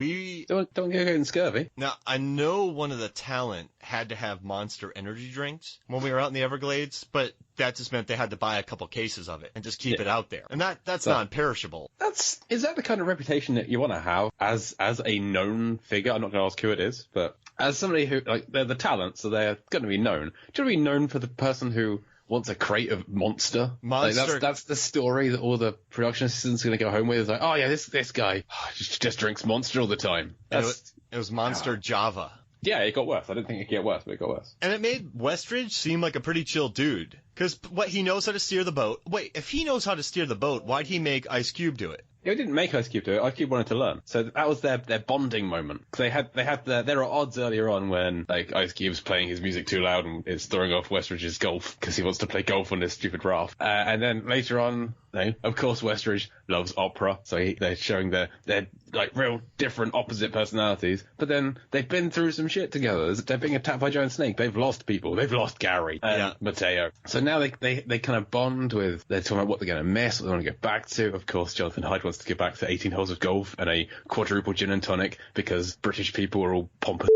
We Don't get getting scurvy. Now, I know one of the talent had to have Monster energy drinks when we were out in the Everglades, but that just meant they had to buy a couple cases of it and just keep it out there. And that's non-perishable. Is that the kind of reputation that you want to have as a known figure? I'm not going to ask who it is, but as somebody who, like, they're the talent, so they're going to be known. Do you want to be known for the person who wants a crate of Monster? Like, that's the story that all the production assistants are going to go home with. It's like, oh yeah, this guy just drinks Monster all the time. It was Monster Java. Yeah, it got worse. I didn't think it could get worse, but it got worse. And it made Westridge seem like a pretty chill dude. Because he knows how to steer the boat. Wait, if he knows how to steer the boat, why'd he make Ice Cube do it? They didn't make Ice Cube do it. Ice Cube wanted to learn. So that was their bonding moment. They had there are odds earlier on when, like, Ice Cube's playing his music too loud and is throwing off Westridge's golf because he wants to play golf on this stupid raft. And then later on, of course, Westridge loves opera. So they're showing their like real different opposite personalities. But then they've been through some shit together. They're being attacked by a giant snake. They've lost people. They've lost Gary and Mateo. So now they kind of bond with, they're talking about what they're going to miss, what they want to get back to. Of course, Jonathan Hyde wants to get back to 18 holes of golf and a quadruple gin and tonic because British people are all pompous.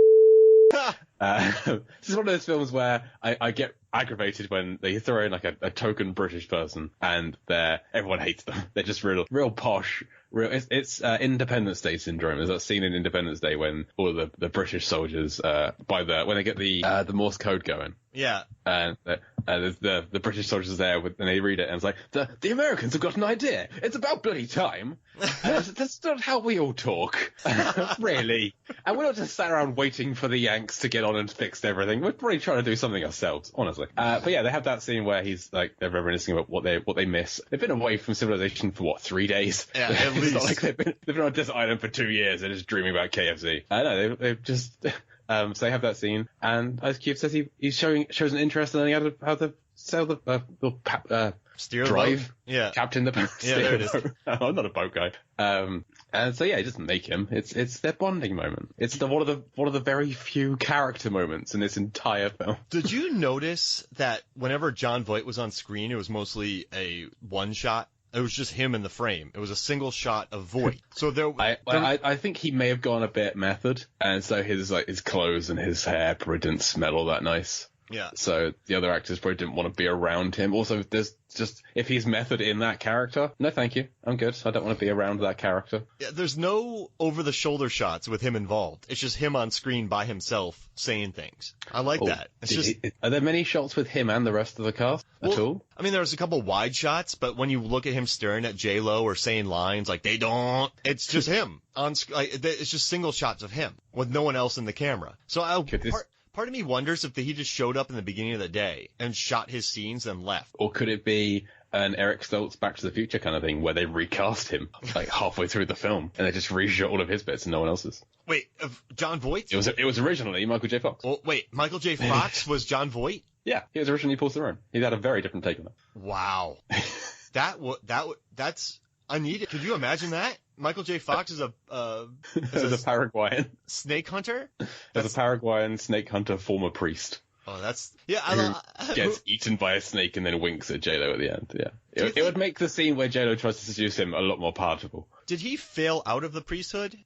This is one of those films where I get aggravated when they throw in like a token British person and everyone hates them. They're just real posh. It's Independence Day syndrome. There's that scene in Independence Day when all the British soldiers when they get the Morse code going. Yeah. And the British soldiers there and they read it and it's like, the Americans have got an idea. It's about bloody time. That's not how we all talk. Really. And we're not just sat around waiting for the Yanks to get on and fix everything. We're probably trying to do something ourselves, honestly. But yeah, they have that scene where he's like, they're reminiscing about what they miss. They've been away from civilization for 3 days? Yeah, at least. It's not like they've been on this island for 2 years. They're just dreaming about KFC. I know, they've just, so they have that scene, and Ice Cube says he shows an interest in learning how to sail the steer drive, the boat? Yeah, captain the boat. Yeah, there it is. I'm not a boat guy. And so yeah, it doesn't make him. It's their bonding moment. It's one of the very few character moments in this entire film. Did you notice that whenever Jon Voight was on screen, it was mostly a one shot? It was just him in the frame. It was a single shot of Voight. So I think he may have gone a bit method, and so his clothes and his hair probably didn't smell all that nice. Yeah. So the other actors probably didn't want to be around him. Also, there's just, if he's method in that character, no thank you. I'm good. I don't want to be around that character. Yeah, there's no over-the-shoulder shots with him involved. It's just him on screen by himself saying things. I like that. Are there many shots with him and the rest of the cast at all? I mean, there's a couple wide shots, but when you look at him staring at J-Lo or saying lines like, they don't, it's just him. It's just single shots of him with no one else in the camera. So part of me wonders if he just showed up in the beginning of the day and shot his scenes and left. Or could it be an Eric Stoltz Back to the Future kind of thing where they recast him like halfway through the film and they just reshot all of his bits and no one else's? Wait, Jon Voight? It was originally Michael J. Fox. Well, wait, Michael J. Fox was Jon Voight? Yeah, he was originally Paul Theron. He had a very different take on it. Wow. That's unneeded. Could you imagine that? Michael J. Fox is a Paraguayan snake hunter. As a Paraguayan snake hunter, former priest. Oh, that's gets eaten by a snake and then winks at J-Lo at the end. Yeah, it would make the scene where J-Lo tries to seduce him a lot more palatable. Did he fail out of the priesthood?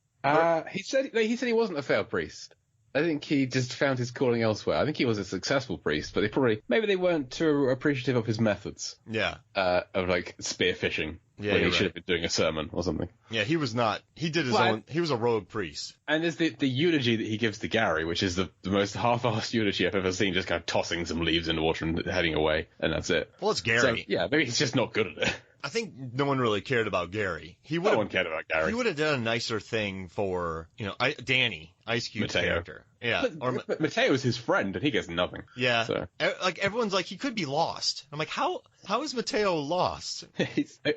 He said he wasn't a failed priest. I think he just found his calling elsewhere. I think he was a successful priest, but maybe they weren't too appreciative of his methods. Yeah. Of like spearfishing. Yeah, when he should have been doing a sermon or something. Yeah, he was not. He did his own. He was a rogue priest. And there's the eulogy that he gives to Gary, which is the most half-assed eulogy I've ever seen, just kind of tossing some leaves in the water and heading away, and that's it. Well, it's Gary. So, yeah, maybe he's just not good at it. I think no one really cared about Gary. No one cared about Gary. He would have done a nicer thing for, Danny, Ice Cube's character. Yeah. But Mateo's his friend, and he gets nothing. Yeah. So. Like, everyone's like, he could be lost. I'm like, how is Mateo lost?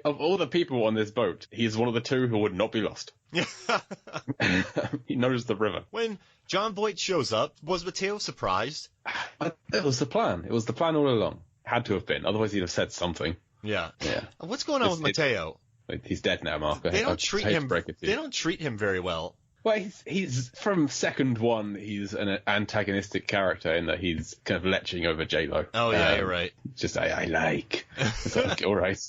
Of all the people on this boat, he's one of the two who would not be lost. Yeah. He knows the river. When Jon Voight shows up, was Mateo surprised? It was the plan. It was the plan all along. Had to have been. Otherwise, he'd have said something. Yeah. What's going on with Mateo? He's dead now, Mark. They don't treat him very well. Well, he's from second one. He's an antagonistic character in that he's kind of leching over J-Lo. Oh yeah, you're right. Just I like. It's like, all right,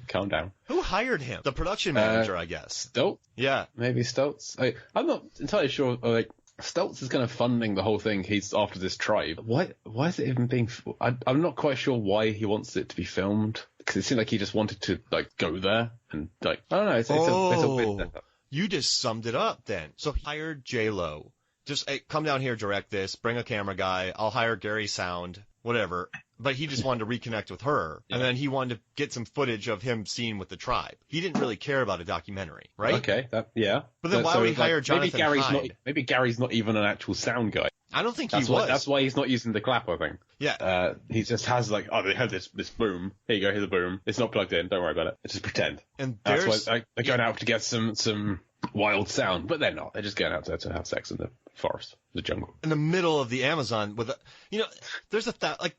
calm down. Who hired him? The production manager, I guess. Stoltz? Yeah, maybe Stoltz. I'm not entirely sure. Like Stoltz is kind of funding the whole thing. He's after this tribe. Why is it even being? I'm not quite sure why he wants it to be filmed. Because it seemed like he just wanted to like go there and like I don't know. It's a weird setup. You just summed it up then. So he hired J-Lo. Just, hey, come down here, direct this, bring a camera guy, I'll hire Gary Sound, whatever. But he just wanted to reconnect with her. Yeah. And then he wanted to get some footage of him seen with the tribe. He didn't really care about a documentary, right? Okay, yeah. But then why would he hire Jonathan Hyde? Maybe Gary's not even an actual sound guy. I don't think he was. That's why he's not using the clapper thing. Yeah. He just has like, they have this boom. Here you go, here's a boom. It's not plugged in. Don't worry about it. Just pretend. And that's why they're going out to get some wild sound, but they're not. They're just going out to have sex in the forest, the jungle. In the middle of the Amazon with there's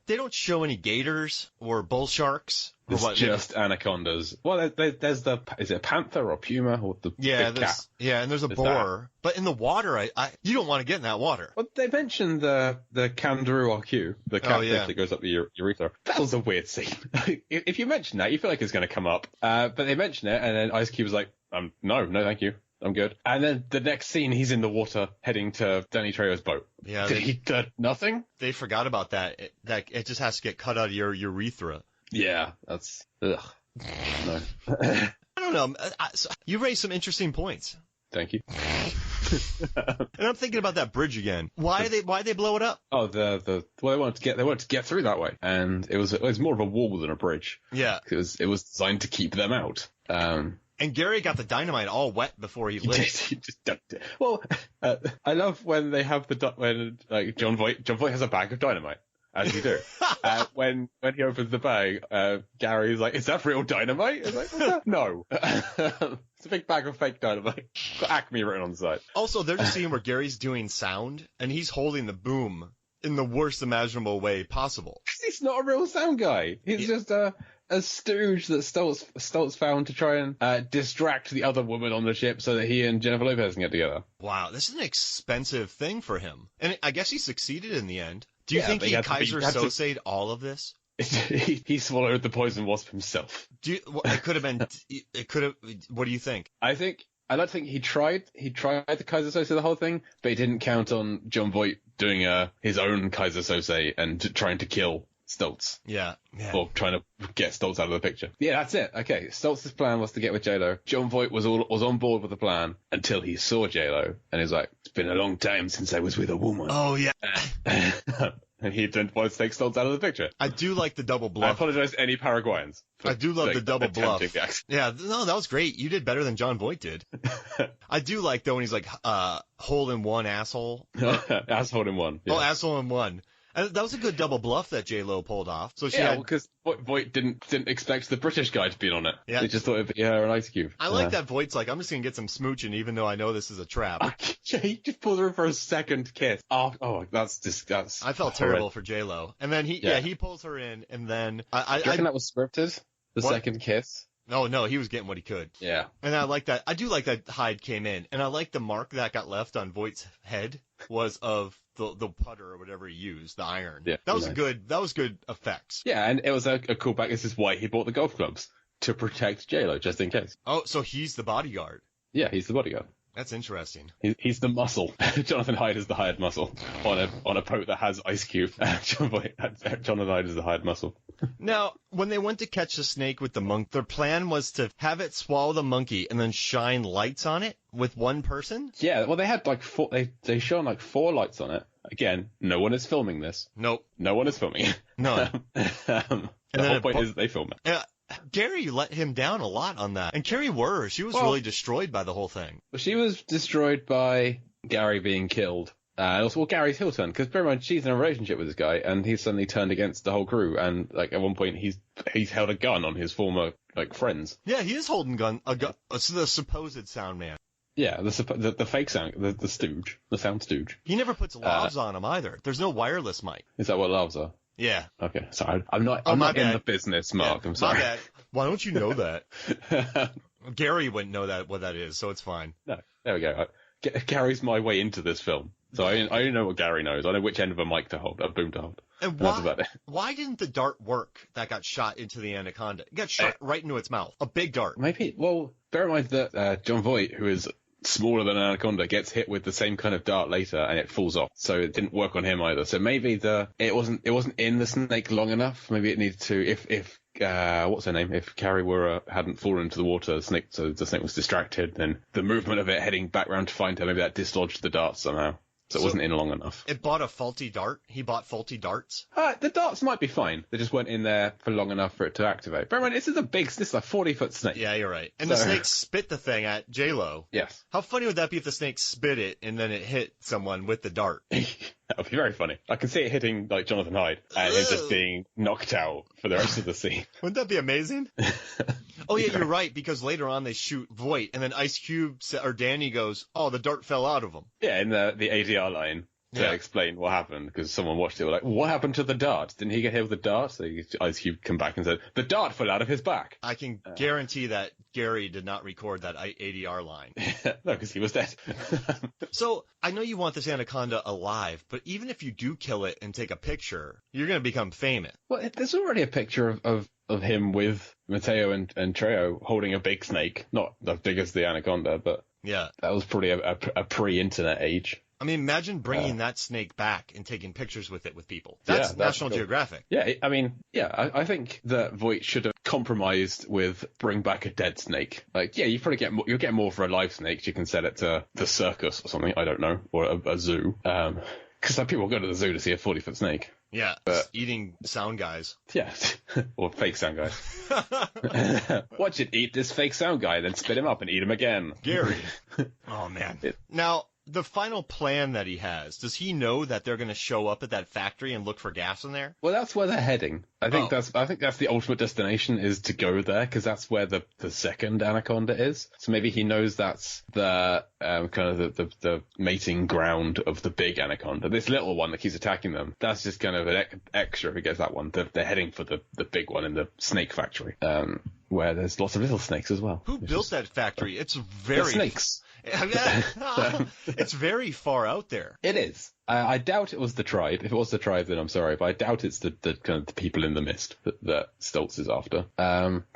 they don't show any gators or bull sharks. It's just anacondas. Well, there's is it a panther or puma or the big cat? Yeah, and there's a boar. But in the water, you don't want to get in that water. Well, they mentioned the kangaroo RQ, the catfish that goes up the urethra. That was a weird scene. If you mention that, you feel like it's going to come up. But they mention it, and then Ice Cube was like, no, thank you. I'm good. And then the next scene, he's in the water heading to Danny Trejo's boat. Yeah. Did he do nothing? They forgot about that. It just has to get cut out of your urethra. Yeah, that's... Ugh. No. I don't know. You raised some interesting points. Thank you. And I'm thinking about that bridge again. Why they blow it up? Oh, they wanted to get through that way, and it was more of a wall than a bridge. Yeah. It was designed to keep them out. And Gary got the dynamite all wet before he lit it. He just dumped it. Well, I love when they have when like Jon Voight has a bag of dynamite, as you do. When he opens the bag, Gary's like, "Is that real dynamite?" It's like, "What's that?" No, it's a big bag of fake dynamite. Got Acme written on the side. Also, there's a scene where Gary's doing sound and he's holding the boom in the worst imaginable way possible. He's not a real sound guy. He's just a stooge that Stoltz found to try and distract the other woman on the ship so that he and Jennifer Lopez can get together. Wow, this is an expensive thing for him. And I guess he succeeded in the end. Do you think he Kaiser Sose'd all of this? He swallowed the poison wasp himself. It could have been. It could have. What do you think? I like to think he tried the Kaiser Sose the whole thing, but he didn't count on Jon Voight doing his own Kaiser Sose and trying to kill Stoltz. Yeah. Or trying to get Stoltz out of the picture. Yeah, that's it. Okay, Stoltz's plan was to get with J-Lo. Jon Voight was on board with the plan until he saw J-Lo, and he's like, "It's been a long time since I was with a woman." Oh, yeah. And he didn't want to take Stoltz out of the picture. I do like the double bluff. I apologize to any Paraguayans. I do love the double bluff. Yeah, no, that was great. You did better than Jon Voight did. I do like, though, when he's like, hole in one asshole. Asshole in one. Yeah. Oh, asshole in one. That was a good double bluff that J-Lo pulled off. So because Voight didn't expect the British guy to be on it. Yeah. They just thought it'd be her and Ice Cube. I like that Voight's like, I'm just going to get some smooching even though I know this is a trap. He just pulls her for a second kiss. Oh, that's disgusting. I felt terrible for J-Lo. And then he pulls her in, and then... Do you reckon that was scripted? The second kiss? No, he was getting what he could. Yeah. And I like that. I do like that Hyde came in. And I like the mark that got left on Voight's head was of the putter or whatever he used, the iron. Yeah, that was good effects. Yeah, and it was a callback. This is why he bought the golf clubs, to protect J-Lo, just in case. Oh, so he's the bodyguard. Yeah, he's the bodyguard. That's interesting. He's the muscle. Jonathan Hyde is the hired muscle on a boat that has Ice Cube. Jonathan Hyde is the hired muscle. Now, when they went to catch the snake with the monk, their plan was to have it swallow the monkey and then shine lights on it with one person? Yeah, well, they had like four. They shone like 4 lights on it. Again, no one is filming this. Nope. No one is filming it. No. The whole point is they film it. Yeah. Gary let him down a lot on that. And Carrie Werr, she was really destroyed by the whole thing. She was destroyed by Gary being killed. And also, Gary's heel turn, because bear in mind, she's in a relationship with this guy, and he's suddenly turned against the whole crew, and like at one point he's held a gun on his former like friends. Yeah, he is holding a gun, the supposed sound man. Yeah, the fake sound, the stooge, the sound stooge. He never puts lavs on him either. There's no wireless mic. Is that what lavs are? Yeah. Okay, sorry. I'm not in the business, Mark. Yeah, I'm sorry. My bad. Why don't you know that? Gary wouldn't know what that is, so it's fine. No, there we go. Gary's my way into this film. So I only know what Gary knows. I know which end of a mic to hold, a boom to hold. And that's about it. Why didn't the dart work that got shot into the Anaconda? It got shot right into its mouth. A big dart. Maybe, well, bear in mind that Jon Voight, who is smaller than an Anaconda, gets hit with the same kind of dart later and it falls off. So it didn't work on him either. So maybe it wasn't in the snake long enough. Maybe it needed to, if what's her name? If Carrie hadn't fallen into the water, the snake was distracted, then the movement of it heading back round to find her, maybe that dislodged the dart somehow. So it wasn't in long enough. It bought a faulty dart? He bought faulty darts? The darts might be fine. They just weren't in there for long enough for it to activate. Bear in mind, this is a 40-foot snake. Yeah, you're right. And the snake spit the thing at J-Lo. Yes. How funny would that be if the snake spit it and then it hit someone with the dart? That would be very funny. I can see it hitting like Jonathan Hyde and him just being knocked out for the rest of the scene. Wouldn't that be amazing? Oh yeah, you're right, because later on they shoot Voight and then Ice Cube or Danny goes, "Oh, the dart fell out of him." Yeah, in the ADR line to explain what happened, because someone watched it. Were like, "What happened to the dart? Didn't he get hit with the dart?" So Ice Cube come back and said, "The dart fell out of his back." I can guarantee that Gary did not record that ADR line. No, because he was dead. So I know you want this Anaconda alive, but even if you do kill it and take a picture, you're going to become famous. Well, there's already a picture of him with Mateo and Trejo holding a big snake, not as big as the Anaconda, but yeah, that was probably a pre-internet age. I mean, imagine bringing that snake back and taking pictures with it with people. That's National Geographic. Yeah, I mean, I think that Voight should have compromised with bring back a dead snake. Like, yeah, you probably you'll get more for a live snake. You can sell it to the circus or something, I don't know, or a zoo. Because people go to the zoo to see a 40-foot snake. Yeah, but eating sound guys. Yeah, or fake sound guys. Watch it eat this fake sound guy, then spit him up and eat him again. Gary. Oh, man. Now, the final plan that he has, does he know that they're going to show up at that factory and look for gas in there? Well, that's where they're heading. I think that's the ultimate destination, is to go there, because that's where the second Anaconda is. So maybe he knows that's the kind of the mating ground of the big Anaconda. This little one that keeps attacking them, that's just kind of an extra who gets that one. They're heading for the big one in the snake factory, where there's lots of little snakes as well. Who built that factory? It's very snakes. It's very far out there. It is. I doubt it was the tribe. If it was the tribe, then I'm sorry, but I doubt it's the kind of the people in the mist that Stoltz is after.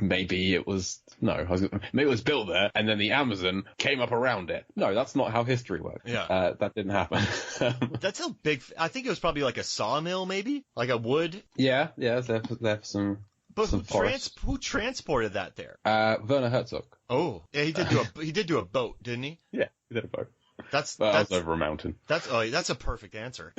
Maybe it was maybe it was built there, and then the Amazon came up around it. No, that's not how history works. Yeah, that didn't happen. That's how big. I think it was probably like a sawmill, maybe like a wood. Yeah. There's some. But who transported that there? Werner Herzog. Oh, yeah, he did do a boat, didn't he? Yeah, he did a boat. That's over a mountain. That's a perfect answer.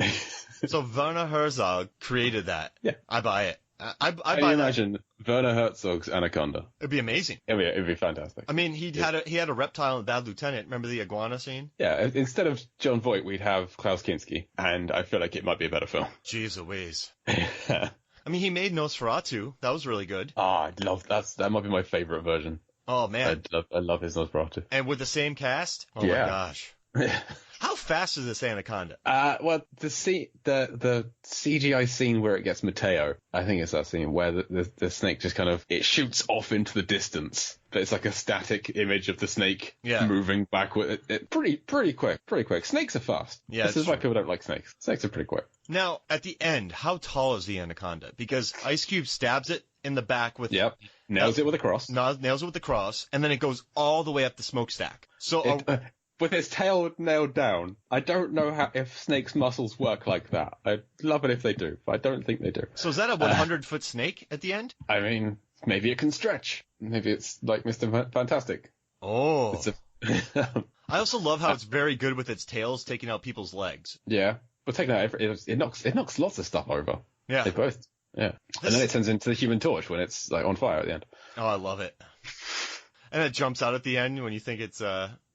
So Werner Herzog created that. Yeah, I buy it. I buy that. Imagine Werner Herzog's Anaconda. It'd be amazing. It'd be fantastic. I mean, he had a reptile in Bad Lieutenant. Remember the iguana scene? Yeah. Instead of Jon Voight, we'd have Klaus Kinski, and I feel like it might be a better film. Jeez Louise. I mean, he made Nosferatu. That was really good. I love that. That might be my favorite version. Oh man, I love his Nosferatu. And with the same cast? Oh my gosh. How fast is this Anaconda? Well, the CGI scene where it gets Mateo, I think it's that scene where the snake just kind of, it shoots off into the distance. But it's like a static image of the snake moving backward. Pretty quick. Snakes are fast. Yeah, this is why people don't like snakes. Snakes are pretty quick. Now, at the end, how tall is the Anaconda? Because Ice Cube stabs it in the back with... Yep. Nails it with a cross. Nails it with the cross, and then it goes all the way up the smokestack. So... with its tail nailed down, I don't know if snakes' muscles work like that. I'd love it if they do, but I don't think they do. So is that a 100-foot snake at the end? I mean, maybe it can stretch. Maybe it's like Mr. Fantastic. Oh. I also love how it's very good with its tails taking out people's legs. Yeah. But taking out it knocks lots of stuff over. Yeah. They both. Yeah. And then it turns into the Human Torch when it's like on fire at the end. Oh, I love it. And it jumps out at the end when you think it's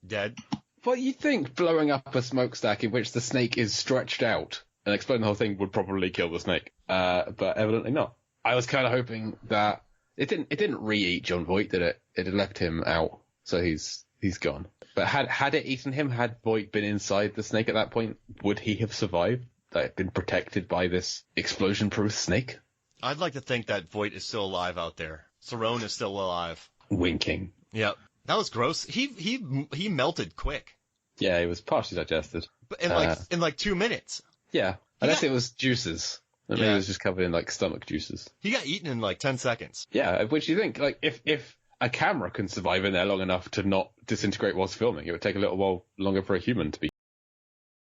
dead. Well, you think blowing up a smokestack in which the snake is stretched out and exploding the whole thing would probably kill the snake. But evidently not. I was kind of hoping that it didn't re-eat Jon Voight, did it? It had left him out, so he's gone. But had it eaten him, had Voight been inside the snake at that point, would he have survived? Like, been protected by this explosion-proof snake? I'd like to think that Voight is still alive out there. Cerrone is still alive. Winking. Yep. That was gross. He melted quick. Yeah, he was partially digested. But in like 2 minutes. Yeah, unless it was juices. I mean, it was just covered in like stomach juices. He got eaten in like 10 seconds. Yeah, which you think, like, if a camera can survive in there long enough to not disintegrate whilst filming, it would take a little while longer for a human to be